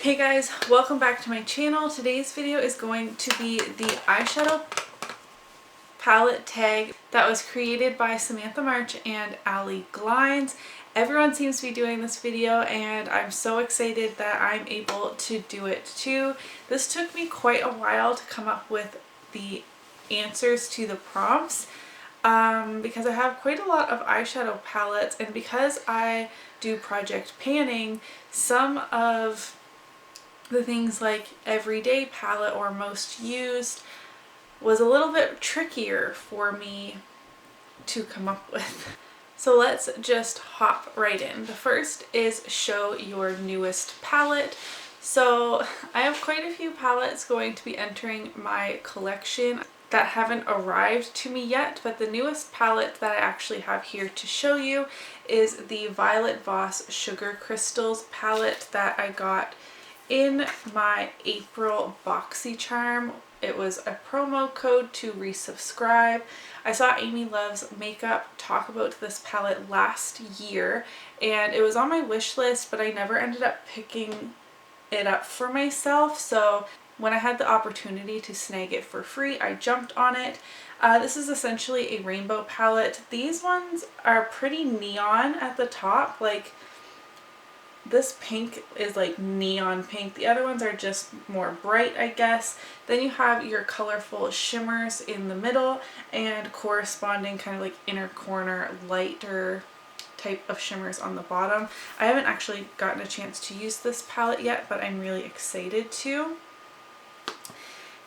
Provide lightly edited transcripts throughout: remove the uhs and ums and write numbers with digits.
Hey guys, welcome back to my channel. Today's video is going to be the eyeshadow palette tag that was created by Samantha March and Allie Glines. Everyone seems to be doing this video and I'm so excited that I'm able to do it too. This took me quite a while to come up with the answers to the prompts because I have quite a lot of eyeshadow palettes, and because I do project panning, some of the things like everyday palette or most used was a little bit trickier for me to come up with. So let's just hop right in. The first is show your newest palette. So I have quite a few palettes going to be entering my collection that haven't arrived to me yet, but the newest palette that I actually have here to show you is the Violet Voss Sugar Crystals palette that I got in my April BoxyCharm. It was a promo code to resubscribe. I saw Amy Loves Makeup talk about this palette last year and it was on my wish list, but I never ended up picking it up for myself. So when I had the opportunity to snag it for free, I jumped on it. This is essentially a rainbow palette. These ones are pretty neon at the top, like this pink is like neon pink. The other ones are just more bright, I guess. Then you have your colorful shimmers in the middle and corresponding kind of like inner corner lighter type of shimmers on the bottom. I haven't actually gotten a chance to use this palette yet, but I'm really excited to.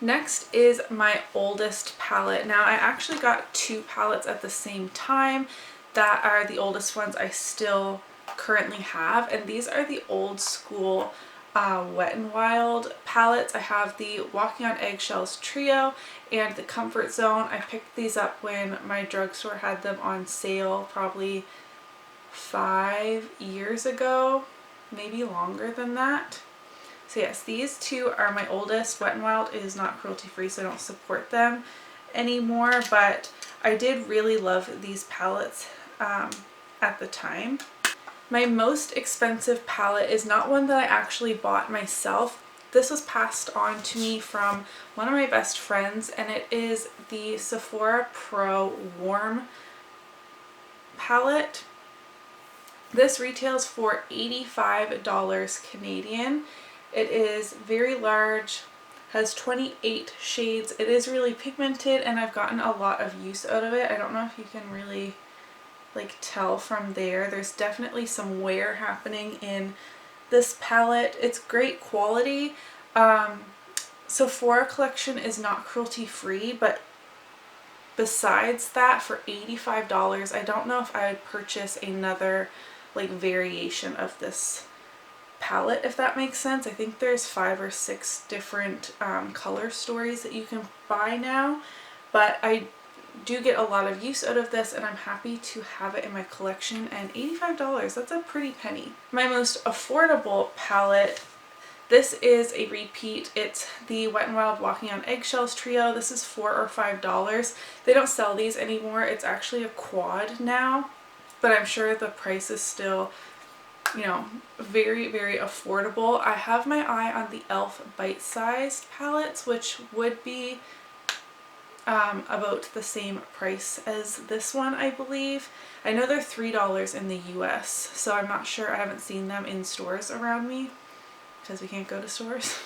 Next is my oldest palette. Now I actually got two palettes at the same time that are the oldest ones I still currently have, and these are the old school Wet n Wild palettes. I have the Walking on Eggshells trio and the Comfort Zone. I picked these up when my drugstore had them on sale probably 5 years ago, maybe longer than that. So yes, these two are my oldest. Wet n Wild is not cruelty free, so I don't support them anymore, but I did really love these palettes at the time. My most expensive palette is not one that I actually bought myself. This was passed on to me from one of my best friends, and it is the Sephora Pro Warm palette. This retails for $85 Canadian. It is very large, has 28 shades. It is really pigmented and I've gotten a lot of use out of it. I don't know if you can really like tell from there. There's definitely some wear happening in this palette. It's great quality. Sephora collection is not cruelty free, but besides that, for $85, I don't know if I would purchase another like variation of this palette, if that makes sense. I think there's 5 or 6 different color stories that you can buy now, but I do get a lot of use out of this and I'm happy to have it in my collection. And $85, that's a pretty penny. My most affordable palette, this is a repeat. It's the Wet n Wild Walking on Eggshells trio. This is $4 or $5. They don't sell these anymore. It's actually a quad now, but I'm sure the price is still, you know, very, very affordable. I have my eye on the e.l.f. bite-sized palettes, which would be about the same price as this one, I believe. I know they're $3 in the US, so I'm not sure. I haven't seen them in stores around me because we can't go to stores.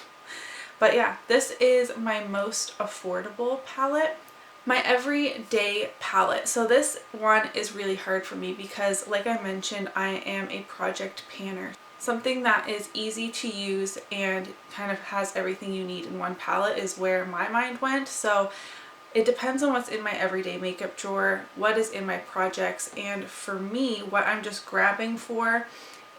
But yeah, this is my most affordable palette. My everyday palette. So this one is really hard for me because, like I mentioned, I am a project panner. Something that is easy to use and kind of has everything you need in one palette is where my mind went. So it depends on what's in my everyday makeup drawer, what is in my projects, and for me, what I'm just grabbing for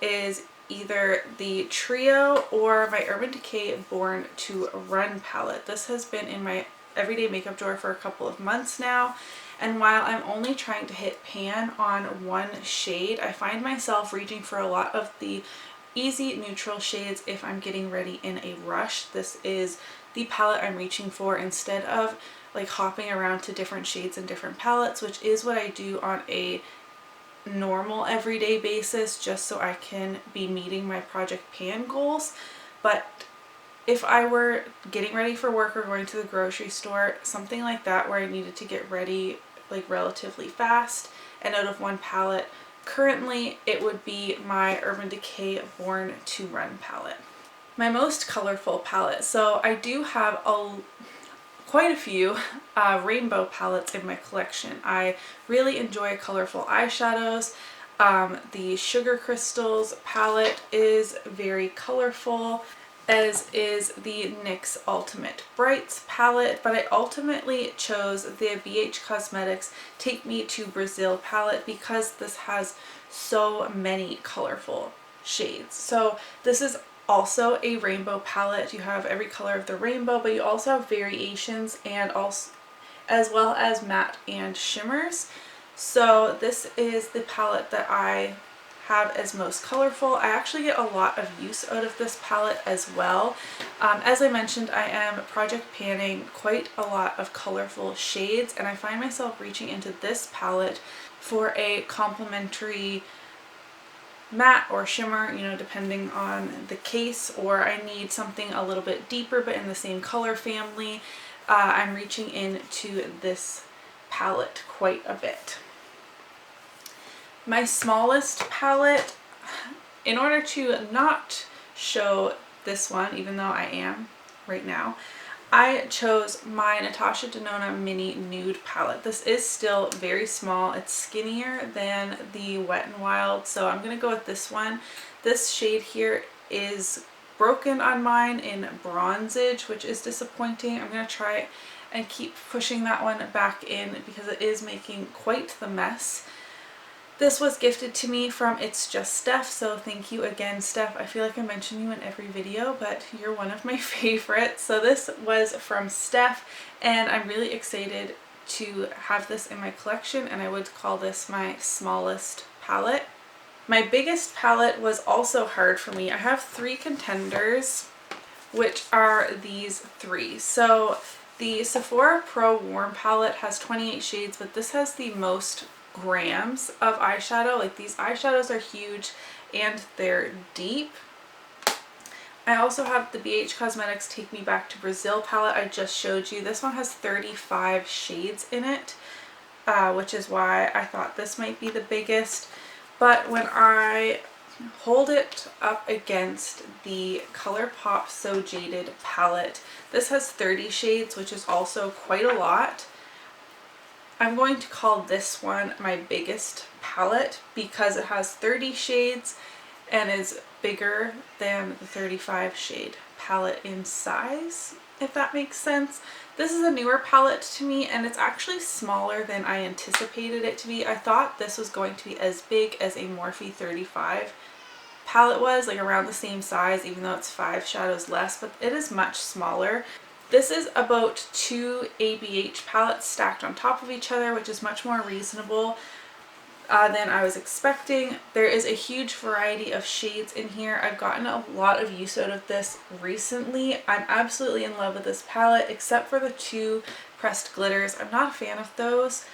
is either the trio or my Urban Decay Born to Run palette. This has been in my everyday makeup drawer for a couple of months now, and while I'm only trying to hit pan on one shade, I find myself reaching for a lot of the easy neutral shades if I'm getting ready in a rush. This is the palette I'm reaching for instead of like hopping around to different shades and different palettes, which is what I do on a normal everyday basis just so I can be meeting my project pan goals. but if I were getting ready for work or going to the grocery store, something like that where I needed to get ready like relatively fast and out of one palette, currently it would be my Urban Decay Born to Run palette. My most colorful palette. So I do have quite a few rainbow palettes in my collection. I really enjoy colorful eyeshadows. The Sugar Crystals palette is very colorful, as is the NYX Ultimate Brights palette, but I ultimately chose the BH Cosmetics Take Me to Brazil palette because this has so many colorful shades. So this is also a rainbow palette. You have every color of the rainbow, but you also have variations and also as well as matte and shimmers. So this is the palette that I have as most colorful. I actually get a lot of use out of this palette as well. As I mentioned, I am project panning quite a lot of colorful shades, and I find myself reaching into this palette for a complementary matte or shimmer, you know, depending on the case, or I need something a little bit deeper but in the same color family. I'm reaching into this palette quite a bit. My smallest palette, in order to not show this one, even though I am right now, I chose my Natasha Denona Mini Nude palette. This is still very small. It's skinnier than the Wet n Wild, so I'm going to go with this one. This shade here is broken on mine in Bronzage, which is disappointing. I'm going to try and keep pushing that one back in because it is making quite the mess. This was gifted to me from It's Just Steph, so thank you again, Steph. I feel like I mention you in every video, but you're one of my favorites. So this was from Steph, and I'm really excited to have this in my collection, and I would call this my smallest palette. My biggest palette was also hard for me. I have three contenders, which are these three. So the Sephora Pro Warm palette has 28 shades, but this has the most grams of eyeshadow. Like, these eyeshadows are huge and they're deep. I also have the BH Cosmetics Take Me Back to Brazil palette I just showed you. This one has 35 shades in it, which is why I thought this might be the biggest. But when I hold it up against the ColourPop So Jaded palette, this has 30 shades, which is also quite a lot. I'm going to call this one my biggest palette because it has 30 shades and is bigger than the 35 shade palette in size, if that makes sense. This is a newer palette to me, and it's actually smaller than I anticipated it to be. I thought this was going to be as big as a Morphe 35 palette was, like around the same size, even though it's 5 shadows less, but it is much smaller. This is about 2 ABH palettes stacked on top of each other, which is much more reasonable than I was expecting. There is a huge variety of shades in here. I've gotten a lot of use out of this recently. I'm absolutely in love with this palette, except for the 2 pressed glitters. I'm not a fan of those,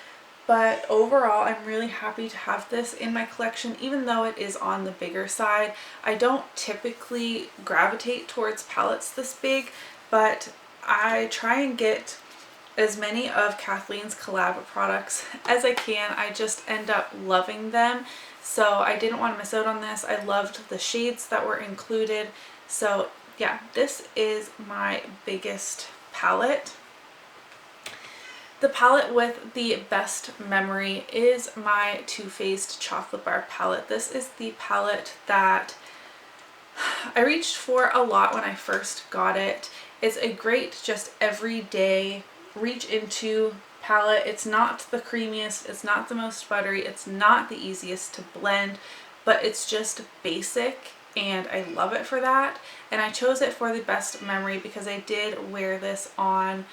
but overall I'm really happy to have this in my collection, even though it is on the bigger side. I don't typically gravitate towards palettes this big, but I try and get as many of Kathleen's collab products as I can. I just end up loving them, so I didn't want to miss out on this. I loved the shades that were included. So yeah, this is my biggest palette. The palette with the best memory is my Too Faced Chocolate Bar palette. This is the palette that I reached for a lot when I first got it. It's a great just everyday reach into palette. It's not the creamiest, it's not the most buttery, it's not the easiest to blend, but it's just basic and I love it for that. And I chose it for the best memory because I did wear this on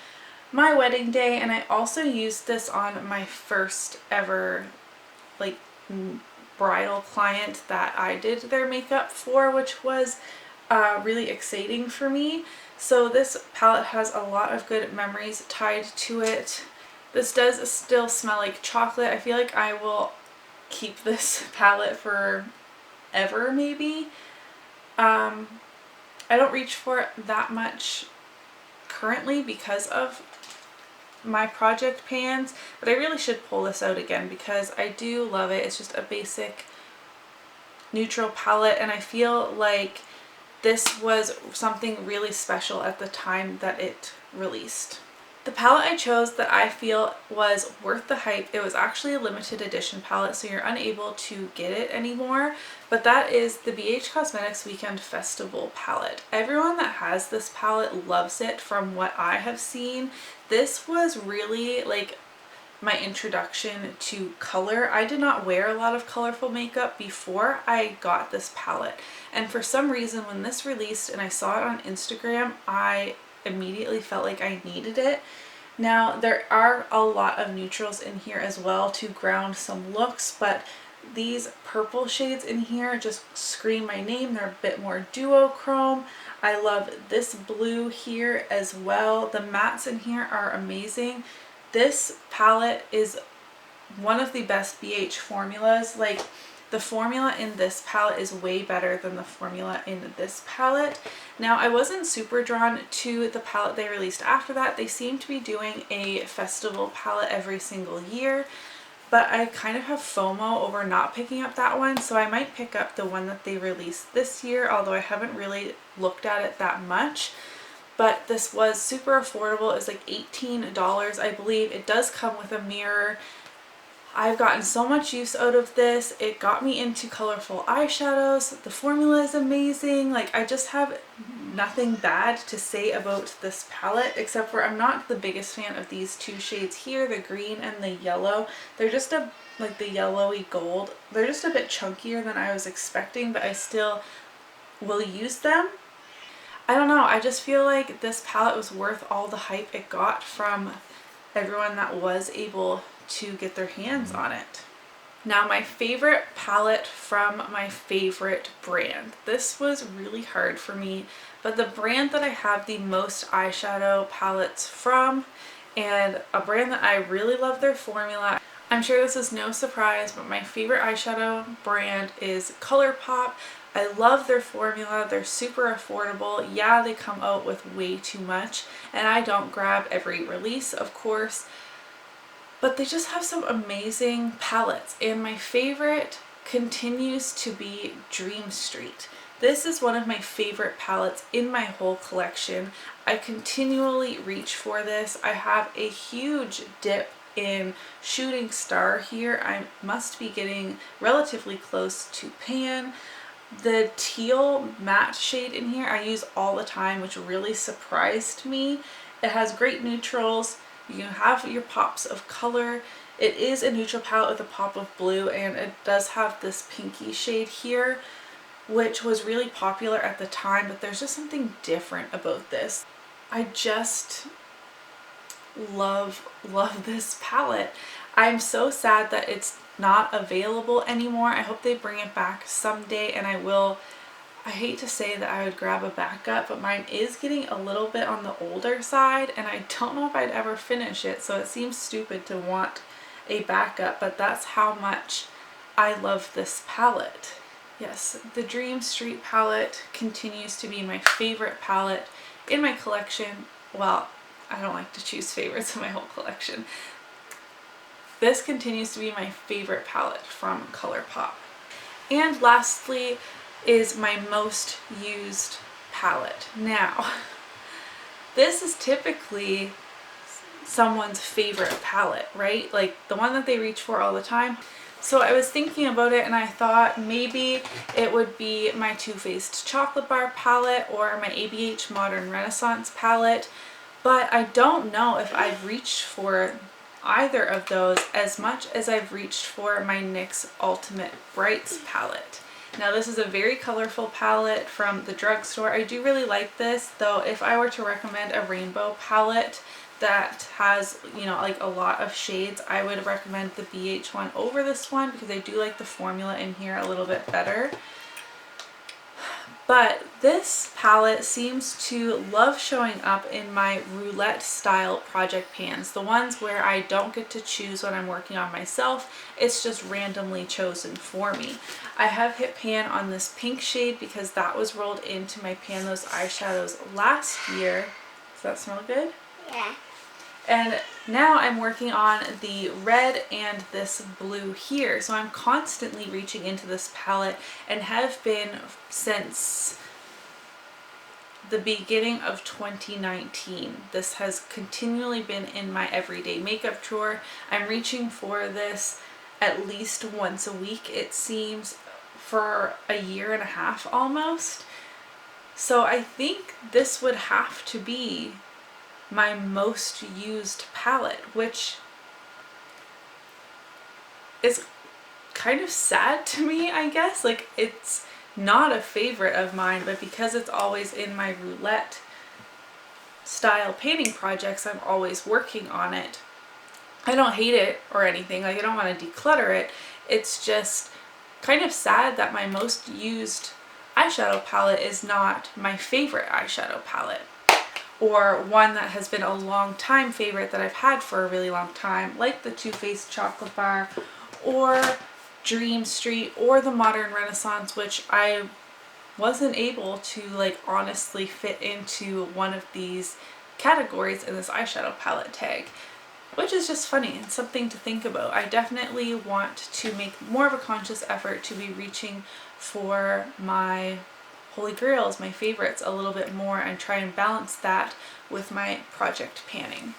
my wedding day, and I also used this on my first ever like bridal client that I did their makeup for, which was really exciting for me. So this palette has a lot of good memories tied to it. This does still smell like chocolate. I feel like I will keep this palette forever maybe. I don't reach for it that much currently because of my project pans, but I really should pull this out again because I do love it. It's just a basic neutral palette, and I feel like this was something really special at the time that it released. The palette I chose that I feel was worth the hype, it was actually a limited edition palette, so you're unable to get it anymore, but that is the BH Cosmetics Weekend Festival palette. Everyone that has this palette loves it from what I have seen. This was really like my introduction to color. I did not wear a lot of colorful makeup before I got this palette, and for some reason when this released and I saw it on Instagram, I immediately felt like I needed it. Now there are a lot of neutrals in here as well to ground some looks, but these purple shades in here just scream my name. They're a bit more duochrome. I love this blue here as well. The mattes in here are amazing. This palette is one of the best BH formulas. Like, the formula in this palette is way better than the formula in this palette. Now, I wasn't super drawn to the palette they released after that. They seem to be doing a festival palette every single year, but I kind of have FOMO over not picking up that one, so I might pick up the one that they released this year, although I haven't really looked at it that much. But this was super affordable. It was like $18, I believe. It does come with a mirror. I've gotten so much use out of this. It got me into colorful eyeshadows. The formula is amazing. Like, I just have nothing bad to say about this palette, except for I'm not the biggest fan of these two shades here, the green and the yellow. They're just like the yellowy gold. They're just a bit chunkier than I was expecting, but I still will use them. I don't know, I just feel like this palette was worth all the hype it got from everyone that was able to get their hands on it. Now, my favorite palette from my favorite brand. This was really hard for me, but the brand that I have the most eyeshadow palettes from, and a brand that I really love their formula. I'm sure this is no surprise, but my favorite eyeshadow brand is ColourPop. I love their formula. They're super affordable. Yeah, they come out with way too much, and I don't grab every release, of course, but they just have some amazing palettes, and my favorite continues to be Dream Street. This is one of my favorite palettes in my whole collection. I continually reach for this. I have a huge dip in Shooting Star here. I must be getting relatively close to Pan. The teal matte shade in here I use all the time, which really surprised me. It has great neutrals. You can have your pops of color. It is a neutral palette with a pop of blue, and it does have this pinky shade here, which was really popular at the time, but there's just something different about this. I just love this palette. I'm so sad that it's not available anymore. I hope they bring it back someday, and I hate to say that I would grab a backup, but mine is getting a little bit on the older side, and I don't know if I'd ever finish it, so it seems stupid to want a backup, but that's how much I love this palette. Yes, the Dream Street palette continues to be my favorite palette in my collection. Well, I don't like to choose favorites in my whole collection. This continues to be my favorite palette from ColourPop. And lastly is my most used palette. Now, this is typically someone's favorite palette, right? Like the one that they reach for all the time. So I was thinking about it, and I thought maybe it would be my Too Faced Chocolate Bar palette or my ABH Modern Renaissance palette, but I don't know if I've reached for either of those as much as I've reached for my NYX Ultimate Brights palette. Now, this is a very colorful palette from the drugstore. I do really like this, though if I were to recommend a rainbow palette that has, you know, like a lot of shades, I would recommend the BH one over this one because I do like the formula in here a little bit better. But this palette seems to love showing up in my roulette style project pans, the ones where I don't get to choose what I'm working on myself, it's just randomly chosen for me. I have hit pan on this pink shade because that was rolled into my Pan Those eyeshadows last year. Does that smell good? Yeah. And now I'm working on the red and this blue here. So I'm constantly reaching into this palette and have been since the beginning of 2019. This has continually been in my everyday makeup drawer. I'm reaching for this at least once a week, it seems, for a year and a half almost. So I think this would have to be my most used palette, which is kind of sad to me, I guess. Like, it's not a favorite of mine, but because it's always in my roulette style painting projects, I'm always working on it. I don't hate it or anything, like I don't want to declutter it. It's just kind of sad that my most used eyeshadow palette is not my favorite eyeshadow palette, or one that has been a long time favorite that I've had for a really long time, like the Too Faced Chocolate Bar or Dream Street or the Modern Renaissance, which I wasn't able to like honestly fit into one of these categories in this eyeshadow palette tag, which is just funny and something to think about. I definitely want to make more of a conscious effort to be reaching for my holy grails, my favorites, a little bit more and try and balance that with my project panning.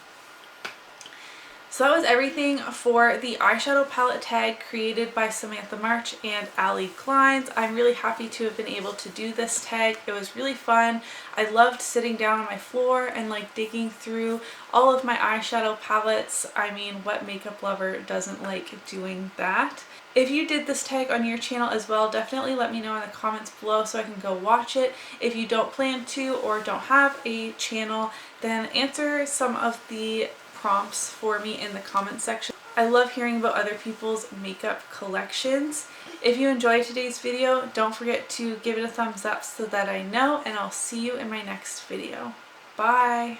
So that was everything for the eyeshadow palette tag created by Samantha March and Allie Glines. I'm really happy to have been able to do this tag. It was really fun. I loved sitting down on my floor and like digging through all of my eyeshadow palettes. I mean, what makeup lover doesn't like doing that? If you did this tag on your channel as well, definitely let me know in the comments below so I can go watch it. If you don't plan to or don't have a channel, then answer some of the prompts for me in the comment section. I love hearing about other people's makeup collections. If you enjoyed today's video, don't forget to give it a thumbs up so that I know, and I'll see you in my next video. Bye!